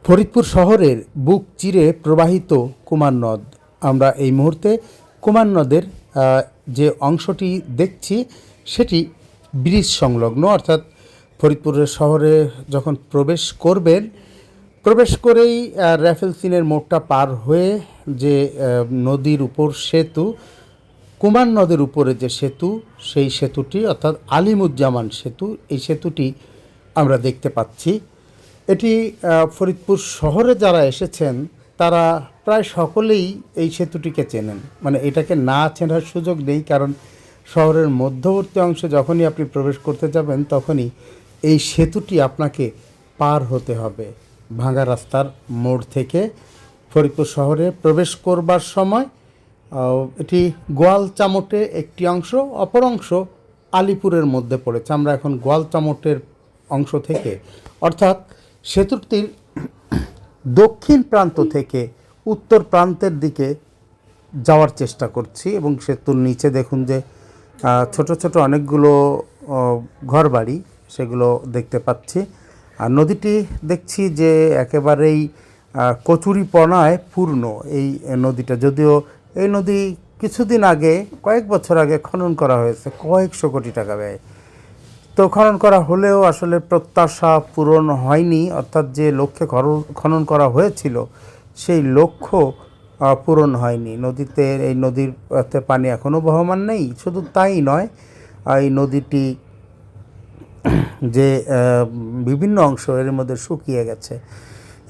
ফরিদপুর শহরের বুক চিরে প্রবাহিত কুমার নদ। আমরা এই মুহূর্তে কুমার নদের যে অংশটি দেখছি সেটি ব্রিজ সংলগ্ন, অর্থাৎ ফরিদপুরের শহরে যখন প্রবেশ করবেন, প্রবেশ করেই র্যাফেলসিনের মোড়টা পার হয়ে যে নদীর উপর সেতু, কুমার নদের উপরে যে সেতু, সেই সেতুটি অর্থাৎ আলিমুজ্জামান সেতু, এই সেতুটি আমরা দেখতে পাচ্ছি। এটি ফরিদপুর শহরে যারা এসেছেন তারা প্রায় সকলেই এই সেতুটিকে চেনেন, মানে এটাকে না চেনার সুযোগ নেই, কারণ শহরের মধ্যবর্তী অংশে যখনই আপনি প্রবেশ করতে যাবেন তখনই এই সেতুটি আপনাকে পার হতে হবে। ভাঙা রাস্তার মোড় থেকে ফরিদপুর শহরে প্রবেশ করবার সময় এটি গোয়ালচামটে একটি অংশ, অপর অংশ আলিপুরের মধ্যে পড়েছে। আমরা এখন গোয়ালচামটের অংশ থেকে, অর্থাৎ সেতুটির দক্ষিণ প্রান্ত থেকে উত্তর প্রান্তের দিকে যাওয়ার চেষ্টা করছি, এবং সেতুর নিচে দেখুন যে ছোট ছোট অনেকগুলো ঘরবাড়ি, সেগুলো দেখতে পাচ্ছি। আর নদীটি দেখছি যে একেবারেই কচুরিপনায় পূর্ণ এই নদীটা। যদিও এই নদী কিছুদিন আগে, কয়েক বছর আগে খনন করা হয়েছে কয়েকশো কোটি টাকা ব্যয়। তো খনন করা হলেও আসলে প্রত্যাশা পূরণ হয়নি, অর্থাৎ যে লক্ষ্যে খনন করা হয়েছিল সেই লক্ষ্য পূরণ হয়নি। নদীতে, এই নদীর পানি এখনও বহমান নেই। শুধু তাই নয়, এই নদীটি যে বিভিন্ন অংশ এর মধ্যে শুকিয়ে গেছে,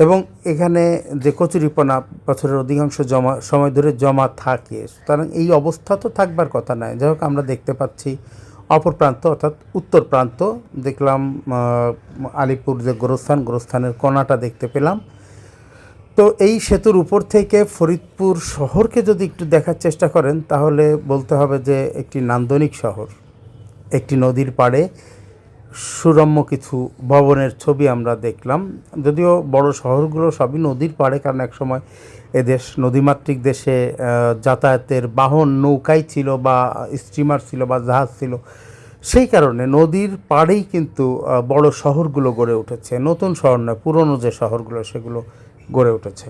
এবং এখানে যে কচুরিপনা বছরের অধিকাংশ সময় ধরে জমা থাকে, সুতরাং এই অবস্থা তো থাকবার কথা নয়। যাই হোক, আমরা দেখতে পাচ্ছি অপর প্রান্ত অর্থাৎ উত্তর প্রান্ত, দেখলাম আলিপুর যে গোরস্থানের কোণাটা দেখতে পেলাম। তো এই সেতুর উপর থেকে ফরিদপুর শহরকে যদি একটু দেখার চেষ্টা করেন তাহলে বলতে হবে যে একটি নান্দনিক শহর। একটি নদীর পাড়ে সুরম্য কিছু ভবনের ছবি আমরা দেখলাম। যদিও বড় শহরগুলো সবই নদীর পাড়ে, কারণ একসময় এদেশ নদীমাতৃক দেশে যাতায়াতের বাহন নৌকাই ছিল, বা স্টিমার ছিল, বা জাহাজ ছিল। সেই কারণে নদীর পাড়েই কিন্তু বড় শহরগুলো গড়ে উঠেছে। নতুন শহর নয়, পুরনো যে শহরগুলো সেগুলো গড়ে উঠেছে।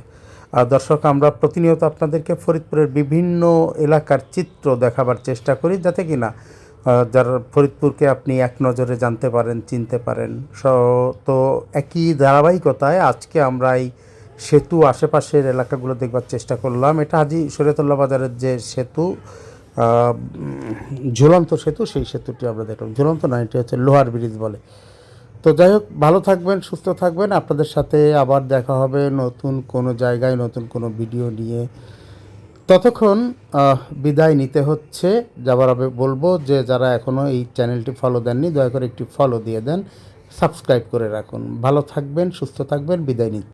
দর্শক, আমরা প্রতিনিয়ত আপনাদেরকে ফরিদপুরের বিভিন্ন এলাকার চিত্র দেখাবার চেষ্টা করি, যাতে কিনা যারা ফরিদপুরকে আপনি এক নজরে জানতে পারেন, চিনতে পারেন। তো একই ধারাবাহিকতায় আজকে আমরা এই সেতু আশেপাশের এলাকাগুলো দেখবার চেষ্টা করলাম। এটা হাজী শরীয়তুল্লাহ বাজারের যে সেতু, ঝুলন্ত সেতু, সেই সেতুটি আমরা দেখলাম। ঝুলন্ত না, এটি হচ্ছে লোহার ব্রিজ বলে। তো যাই হোক, ভালো থাকবেন, সুস্থ থাকবেন। আপনাদের সাথে আবার দেখা হবে নতুন কোনো জায়গায়, নতুন কোনো ভিডিও নিয়ে। ততক্ষণ বিদায় নিতে হচ্ছে। যাবার আগে বলবো যে যারা এখনও এই চ্যানেলটি ফলো দেননি, দয়া করে একটি ফলো দিয়ে দেন, সাবস্ক্রাইব করে রাখুন। ভালো থাকবেন, সুস্থ থাকবেন, বিদায় নিচ্ছি।